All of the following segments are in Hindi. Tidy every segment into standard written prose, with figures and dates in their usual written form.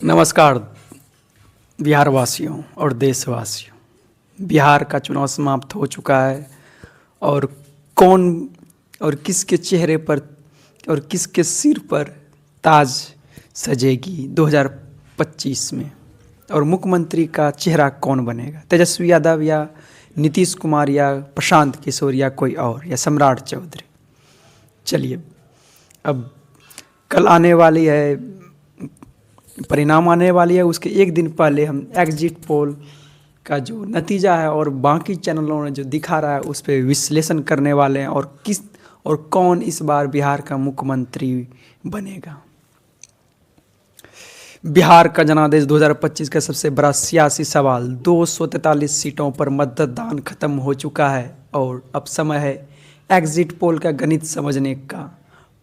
नमस्कार बिहार वासियों और देशवासियों। बिहार का चुनाव समाप्त हो चुका है और कौन और किसके चेहरे पर और किसके सिर पर ताज सजेगी 2025 में, और मुख्यमंत्री का चेहरा कौन बनेगा, तेजस्वी यादव या नीतीश कुमार या प्रशांत किशोर या कोई और या सम्राट चौधरी। चलिए, अब कल आने वाली है, परिणाम आने वाली है, उसके एक दिन पहले हम एग्जिट पोल का जो नतीजा है और बाकी चैनलों ने जो दिखा रहा है उस पर विश्लेषण करने वाले हैं और किस और कौन इस बार बिहार का मुख्यमंत्री बनेगा। बिहार का जनादेश 2025 का सबसे बड़ा सियासी सवाल, 243 सीटों पर मतदान खत्म हो चुका है और अब समय है एग्जिट पोल का गणित समझने का।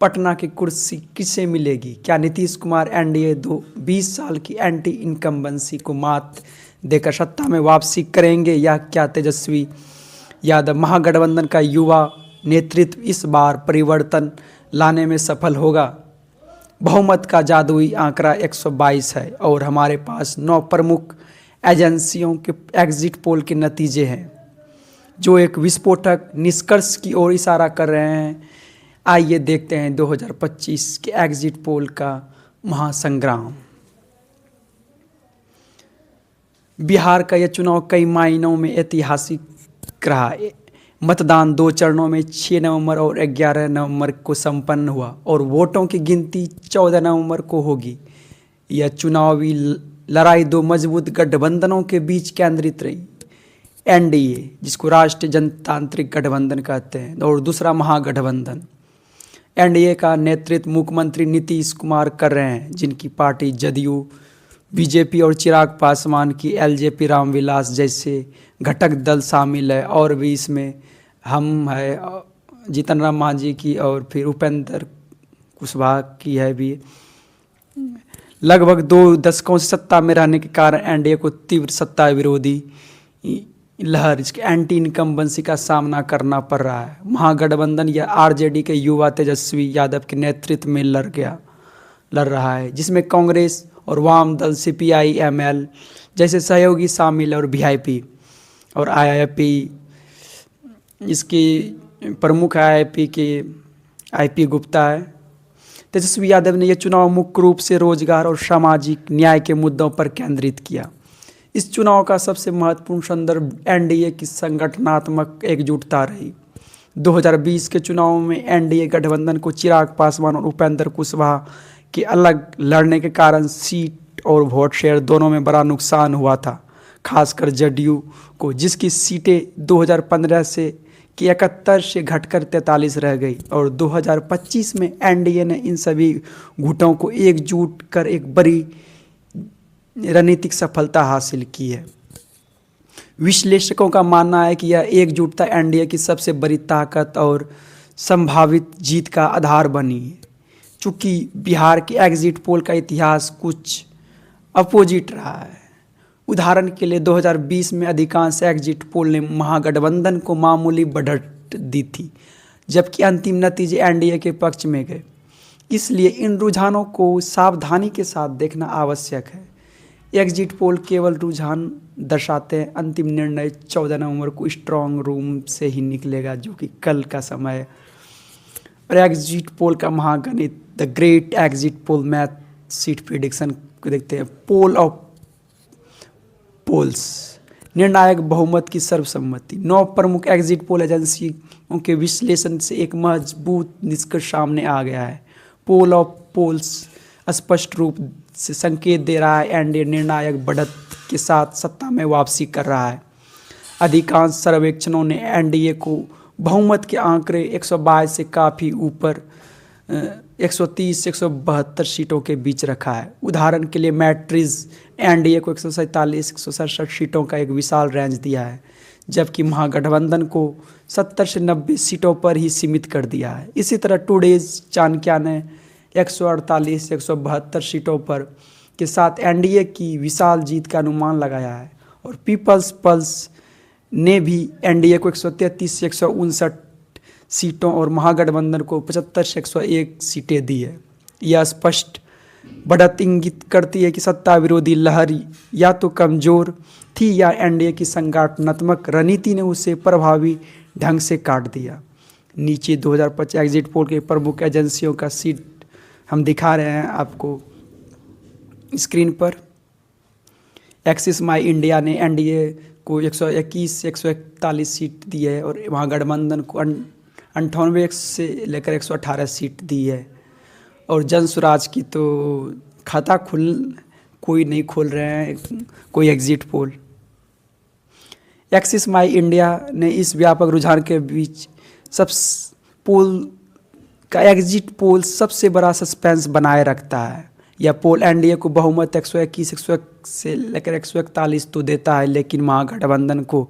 पटना की कुर्सी किसे मिलेगी? क्या नीतीश कुमार एनडीए 20 साल की एंटी इनकम्बेंसी को मात देकर सत्ता में वापसी करेंगे, या क्या तेजस्वी यादव महागठबंधन का युवा नेतृत्व इस बार परिवर्तन लाने में सफल होगा? बहुमत का जादुई आंकड़ा 122 है और हमारे पास 9 प्रमुख एजेंसियों के एग्जिट पोल के नतीजे हैं जो एक विस्फोटक निष्कर्ष की ओर इशारा कर रहे हैं। आइए देखते हैं 2025 के एग्जिट पोल का महासंग्राम। बिहार का यह चुनाव कई मायनों में ऐतिहासिक रहा। मतदान 2 चरणों में 6 नवंबर और 11 नवंबर को संपन्न हुआ और वोटों की गिनती 14 नवंबर को होगी। यह चुनावी लड़ाई 2 मजबूत गठबंधनों के बीच केंद्रित रही, एनडीए जिसको राष्ट्रीय जनतांत्रिक गठबंधन कहते हैं और दूसरा महागठबंधन। एनडीए का नेतृत्व मुख्यमंत्री नीतीश कुमार कर रहे हैं, जिनकी पार्टी जदयू, बीजेपी और चिराग पासवान की एलजेपी, रामविलास जैसे घटक दल शामिल है, और भी इसमें हम है जीतन राम मांझी की और फिर उपेंद्र कुशवाहा की है भी। लगभग 2 दशकों से सत्ता में रहने के कारण एनडीए को तीव्र सत्ता विरोधी लहर, इसके एंटी इनकम्बेंसी का सामना करना पड़ रहा है। महागठबंधन या आरजेडी के युवा तेजस्वी यादव के नेतृत्व में लड़ रहा है, जिसमें कांग्रेस और वाम दल सीपीआई एमएल जैसे सहयोगी शामिल और वीआईपी और आईआईपी, इसकी प्रमुख आईपी गुप्ता है। तेजस्वी यादव ने यह चुनाव मुख्य रूप से रोजगार और सामाजिक न्याय के मुद्दों पर केंद्रित किया। इस चुनाव का सबसे महत्वपूर्ण संदर्भ एनडीए की संगठनात्मक एकजुटता रही। 2020 के चुनाव में एनडीए गठबंधन को चिराग पासवान और उपेंद्र कुशवाहा के अलग लड़ने के कारण सीट और वोट शेयर दोनों में बड़ा नुकसान हुआ था, खासकर जदयू को, जिसकी सीटें 2015 से 71 से घटकर 43 रह गई। और 2025 में एनडीए ने इन सभी गुटों को एकजुट कर एक बड़ी रणनीतिक सफलता हासिल की है। विश्लेषकों का मानना है कि यह एकजुटता एनडीए की सबसे बड़ी ताकत और संभावित जीत का आधार बनी है। चूँकि बिहार के एग्जिट पोल का इतिहास कुछ अपोजिट रहा है। उदाहरण के लिए 2020 में अधिकांश एग्जिट पोल ने महागठबंधन को मामूली बढ़त दी थी, जबकि अंतिम नतीजे एनडीए के पक्ष में गए। इसलिए इन रुझानों को सावधानी के साथ देखना आवश्यक है। एग्जिट पोल केवल रुझान दर्शाते हैं, अंतिम निर्णय 14 नवंबर को स्ट्रांग रूम से ही निकलेगा, जो कि कल का समय है। और एग्जिट पोल का महागणित, the great exit poll math seat prediction को देखते हैं। पोल ऑफ पोल्स, निर्णायक बहुमत की सर्वसम्मति। 9 प्रमुख एग्जिट पोल एजेंसियों के विश्लेषण से एक मजबूत निष्कर्ष सामने आ गया है। पोल ऑफ पोल्स स्पष्ट रूप से संकेत दे रहा है एनडीए निर्णायक बढ़त के साथ सत्ता में वापसी कर रहा है। अधिकांश सर्वेक्षणों ने एनडीए को बहुमत के आंकड़े 122 से काफ़ी ऊपर 130 से 172 सीटों के बीच रखा है। उदाहरण के लिए मैट्रिज एनडीए को 147 167 सीटों का एक विशाल रेंज दिया है, जबकि महागठबंधन को 70 से 90 सीटों पर ही सीमित कर दिया है। इसी तरह टुडेज चाणक्य ने 148 से 172 सीटों पर के साथ एनडीए की विशाल जीत का अनुमान लगाया है। और पीपल्स पल्स ने भी एनडीए को 133 से 159 सीटों और महागठबंधन को 75 से 101 सीटें दी है। यह स्पष्ट बढ़त इंगित करती है कि सत्ता विरोधी लहर या तो कमज़ोर थी या एनडीए की संगठनात्मक रणनीति ने उसे प्रभावी ढंग से काट दिया। नीचे 2025 एग्जिट पोल के प्रमुख एजेंसियों का सीट हम दिखा रहे हैं आपको स्क्रीन पर। एक्सिस माई इंडिया ने एनडीए को 121 से 141 सीट दी है और महागठबंधन को 98 से लेकर 118 सीट दी है। और जन स्वराज की तो खाता कोई नहीं खोल रहे हैं कोई एग्जिट पोल। एक्सिस माई इंडिया ने इस व्यापक रुझान के बीच सब पोल का एग्जिट पोल सबसे बड़ा सस्पेंस बनाए रखता है। यह पोल एनडीए को बहुमत 121 से लेकर 141 तो देता है, लेकिन महागठबंधन को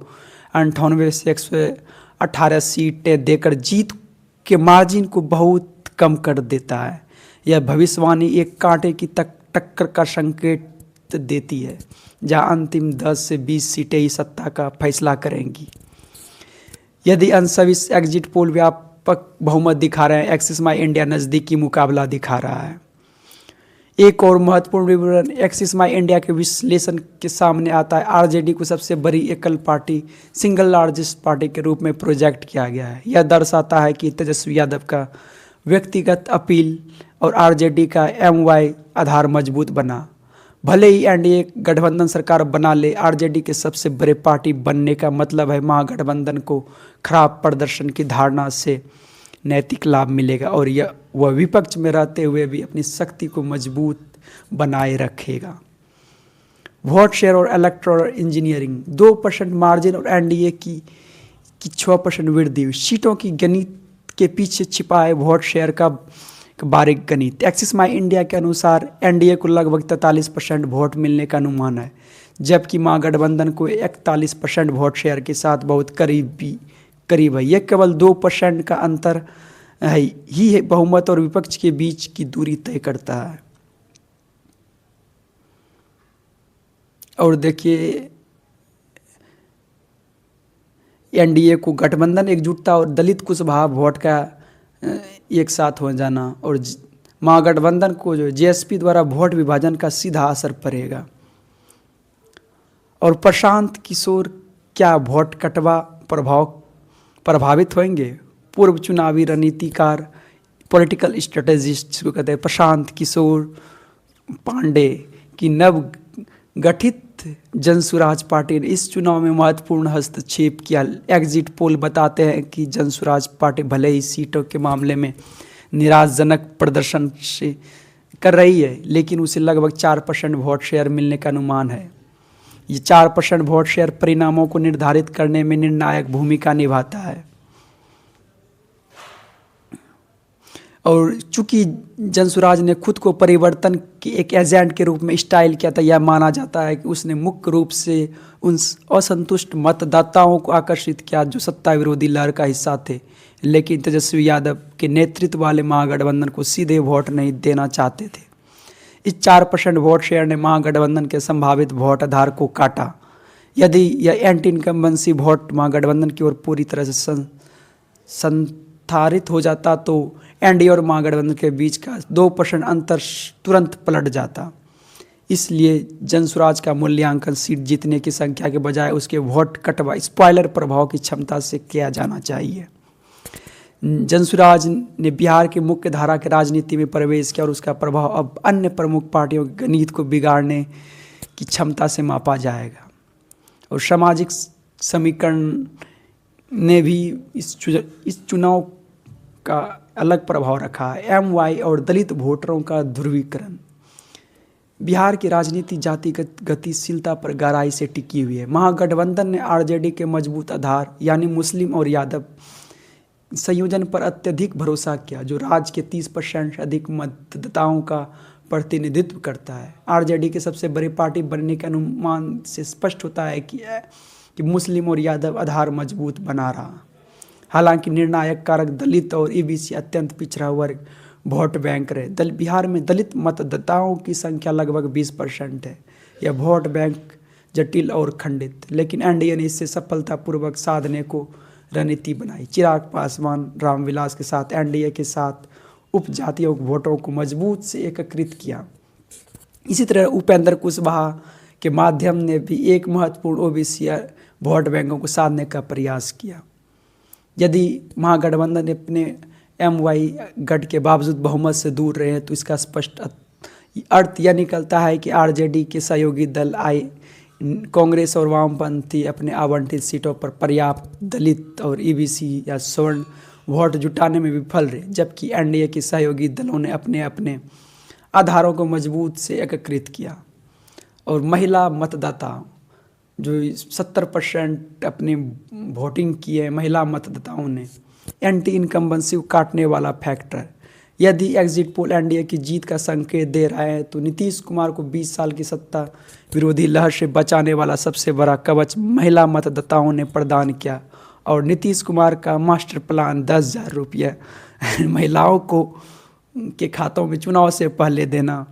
98 से 118 सीटें देकर जीत के मार्जिन को बहुत कम कर देता है। यह भविष्यवाणी एक कांटे की टक्कर का संकेत देती है, जहां अंतिम 10 से 20 सीटें ही सत्ता का फैसला करेंगी। यदि अंश सभी एग्जिट पोल व्यापक बहुमत दिखा रहे हैं, एक्सिस माई इंडिया नज़दीकी मुकाबला दिखा रहा है। एक और महत्वपूर्ण विवरण एक्सिस माई इंडिया के विश्लेषण के सामने आता है। आरजेडी को सबसे बड़ी एकल पार्टी, सिंगल लार्जेस्ट पार्टी के रूप में प्रोजेक्ट किया गया है। यह दर्शाता है कि तेजस्वी यादव का व्यक्तिगत अपील और आरजेडी का एमवाई आधार मजबूत बना। भले ही एनडीए गठबंधन सरकार बना ले, आरजेडी के सबसे बड़े पार्टी बनने का मतलब है महागठबंधन को खराब प्रदर्शन की धारणा से नैतिक लाभ मिलेगा और वह विपक्ष में रहते हुए भी अपनी शक्ति को मजबूत बनाए रखेगा। वोट शेयर और इलेक्टोरल इंजीनियरिंग 2% मार्जिन और एनडीए की 6% वृद्धि। सीटों की गणित के पीछे छिपा है वोट शेयर का बारीक गणित। एक्सिस माई इंडिया के अनुसार एनडीए को लगभग 43% वोट मिलने का अनुमान है, जबकि महागठबंधन को 41% वोट शेयर के साथ बहुत करीब है। यह केवल 2% का अंतर है बहुमत और विपक्ष के बीच की दूरी तय करता है। और देखिए एनडीए को गठबंधन एकजुटता और दलित कुशभाव वोट का एक साथ हो जाना और महागठबंधन को जो जेएसपी द्वारा वोट विभाजन का सीधा असर पड़ेगा। और प्रशांत किशोर क्या वोट कटवा प्रभावित होंगे? पूर्व चुनावी रणनीतिकार, पॉलिटिकल स्ट्रेटेजिस्ट जिसको कहते हैं प्रशांत किशोर पांडे की नव गठित जनसुराज पार्टी ने इस चुनाव में महत्वपूर्ण हस्तक्षेप किया। एग्जिट पोल बताते हैं कि जनसुराज पार्टी भले ही सीटों के मामले में निराशाजनक प्रदर्शन से कर रही है, लेकिन उसे लगभग 4% वोट शेयर मिलने का अनुमान है। ये 4% वोट शेयर परिणामों को निर्धारित करने में निर्णायक भूमिका निभाता है। और चूंकि जनसुराज ने खुद को परिवर्तन के एक एजेंट के रूप में स्टाइल किया था, यह माना जाता है कि उसने मुख्य रूप से उन असंतुष्ट मतदाताओं को आकर्षित किया जो सत्ता विरोधी लहर का हिस्सा थे, लेकिन तेजस्वी यादव के नेतृत्व वाले महागठबंधन को सीधे वोट नहीं देना चाहते थे। इस 4% वोट शेयर ने महागठबंधन के संभावित वोट आधार को काटा। यदि यह एंटी इनकम्बेंसी वोट महागठबंधन की ओर पूरी तरह से संधारित हो जाता तो एनडीए और महागठबंधन के बीच का 2% अंतर तुरंत पलट जाता। इसलिए जनसुराज का मूल्यांकन सीट जीतने की संख्या के बजाय उसके वोट कटवा स्पॉइलर प्रभाव की क्षमता से किया जाना चाहिए। जनसुराज ने बिहार की मुख्य धारा की राजनीति में प्रवेश किया और उसका प्रभाव अब अन्य प्रमुख पार्टियों के गणित को बिगाड़ने की क्षमता से मापा जाएगा। और सामाजिक समीकरण ने भी इस चुनाव का अलग प्रभाव रखा है। एमवाई और दलित वोटरों का ध्रुवीकरण। बिहार की राजनीति जातिगत गतिशीलता पर गहराई से टिकी हुई है। महागठबंधन ने आरजेडी के मजबूत आधार यानी मुस्लिम और यादव संयोजन पर अत्यधिक भरोसा किया, जो राज्य के 30% से अधिक मतदाताओं का प्रतिनिधित्व करता है। आरजेडी के सबसे बड़ी पार्टी बनने के अनुमान से स्पष्ट होता है कि मुस्लिम और यादव आधार मजबूत बना रहा। हालांकि निर्णायक कारक दलित और ईबीसी अत्यंत पिछड़ा वर्ग वोट बैंक रहे। बिहार में दलित मतदाताओं की संख्या लगभग 20% है। यह वोट बैंक जटिल और खंडित, लेकिन एनडीए ने इससे सफलतापूर्वक साधने को रणनीति बनाई। चिराग पासवान रामविलास के साथ एनडीए के साथ उपजातीय वोटों को मजबूत से एकीकृत किया। इसी तरह उपेंद्र कुशवाहा के माध्यम ने भी एक महत्वपूर्ण ओबीसी वोट बैंकों को साधने का प्रयास किया। यदि महागठबंधन अपने MY गठ के बावजूद बहुमत से दूर रहे हैं तो इसका स्पष्ट अर्थ यह निकलता है कि RJD के सहयोगी दल कांग्रेस और वामपंथी अपने आवंटित सीटों पर पर्याप्त दलित और EBC या स्वर्ण वोट जुटाने में विफल रहे, जबकि NDA के सहयोगी दलों ने अपने अपने आधारों को मजबूत से एकीकृत किया। और महिला मतदाता जो 70% अपने वोटिंग किए महिला मतदाताओं ने, एंटी इनकम्बेंसी को काटने वाला फैक्टर। यदि एग्जिट पोल NDA की जीत का संकेत दे रहा है तो नीतीश कुमार को 20 साल की सत्ता विरोधी लहर से बचाने वाला सबसे बड़ा कवच महिला मतदाताओं ने प्रदान किया। और नीतीश कुमार का मास्टर प्लान 10,000 रुपये महिलाओं को के खातों में चुनाव से पहले देना,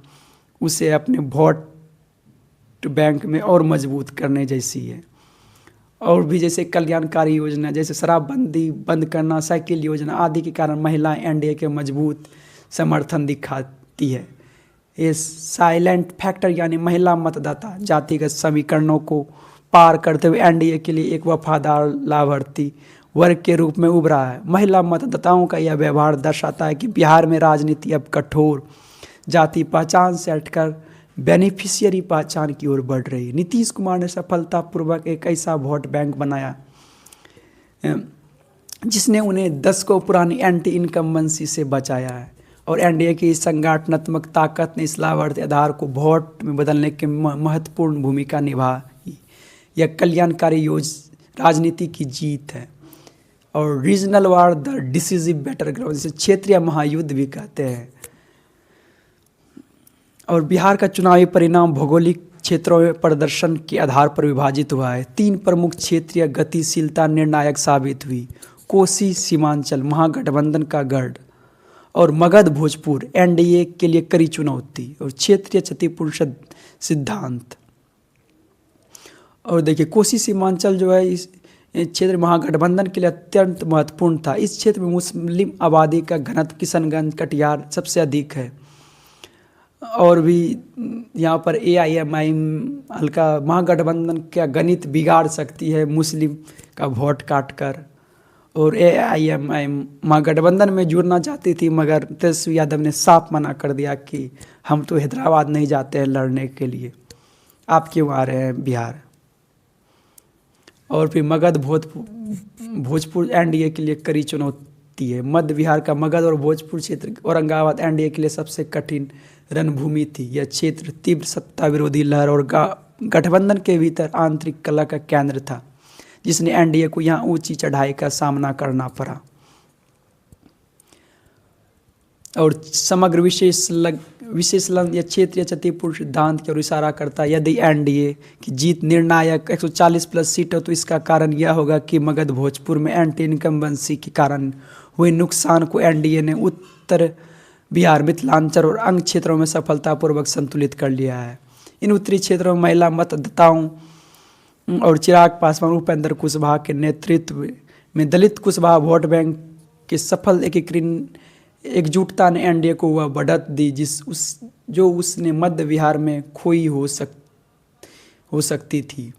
उसे अपने वोट बैंक में और मजबूत करने जैसी है। और भी जैसे कल्याणकारी योजना जैसे शराबबंदी बंद करना, साइकिल योजना आदि के कारण महिलाएं NDA के मजबूत समर्थन दिखाती है। ये साइलेंट फैक्टर यानी महिला मतदाता जातिगत समीकरणों को पार करते हुए NDA के लिए एक वफादार लाभार्थी वर्ग के रूप में उभरा है। महिला मतदाताओं का यह व्यवहार दर्शाता है कि बिहार में राजनीति अब कठोर जाति पहचान से हटकर बेनिफिशियरी पहचान की ओर बढ़ रही है। नीतीश कुमार ने सफलतापूर्वक एक ऐसा वोट बैंक बनाया जिसने उन्हें दशकों पुरानी एंटी इनकम्बेंसी से बचाया है। और NDA की संगठनात्मक ताकत ने इस लाभार्थी आधार को वोट में बदलने की महत्वपूर्ण भूमिका निभाई। यह कल्याणकारी राजनीति की जीत है। और regional war the decisive battle ground, जिसे क्षेत्रीय महायुद्ध भी कहते हैं। और बिहार का चुनावी परिणाम भौगोलिक क्षेत्रों में प्रदर्शन के आधार पर विभाजित हुआ है। 3 प्रमुख क्षेत्रीय गतिशीलता निर्णायक साबित हुई। कोसी सीमांचल महागठबंधन का गढ़ और मगध भोजपुर NDA के लिए कड़ी चुनौती और क्षेत्रीय क्षतिपूर्ति सिद्धांत। और देखिए कोसी सीमांचल जो है इस क्षेत्र महागठबंधन के लिए अत्यंत महत्वपूर्ण था। इस क्षेत्र में मुस्लिम आबादी का घनत्व किशनगंज कटिहार सबसे अधिक है। और भी यहाँ पर AIMIM हल्का महागठबंधन का गणित बिगाड़ सकती है मुस्लिम का वोट काट कर। और AIMIM महागठबंधन में जुड़ना चाहती थी, मगर तेजस्वी यादव ने साफ मना कर दिया कि हम तो हैदराबाद नहीं जाते हैं लड़ने के लिए, आप क्यों आ रहे हैं बिहार। और फिर मगध भोजपुर NDA के लिए कड़ी चुनौती है। मध्य बिहार का मगध और भोजपुर क्षेत्र औरंगाबाद NDA के लिए सबसे कठिन रणभूमि थी। यह क्षेत्र तीव्र सत्ता विरोधी लहर और गठबंधन के भीतर आंतरिक कलह का केंद्र था, जिसने NDA को यहाँ ऊंची चढ़ाई का सामना करना पड़ा। और समग्र विशेषण या क्षेत्रीय क्षतिपूर्ति सिद्धांत की ओर इशारा करता है। यदि NDA की जीत निर्णायक 140+ सीट हो तो इसका कारण यह होगा कि मगध भोजपुर में एंटी इनकम्बेंसी के कारण हुए नुकसान को NDA ने उत्तर बिहार, मिथिलांचल और अंग क्षेत्रों में सफलतापूर्वक संतुलित कर लिया है। इन उत्तरी क्षेत्रों में महिला मतदाताओं और चिराग पासवान, उपेंद्र कुशवाहा के नेतृत्व में दलित कुशवाहा वोट बैंक के सफल एकजुटता ने NDA को वह बढ़त दी जो उसने मध्य बिहार में खोई हो सकती थी।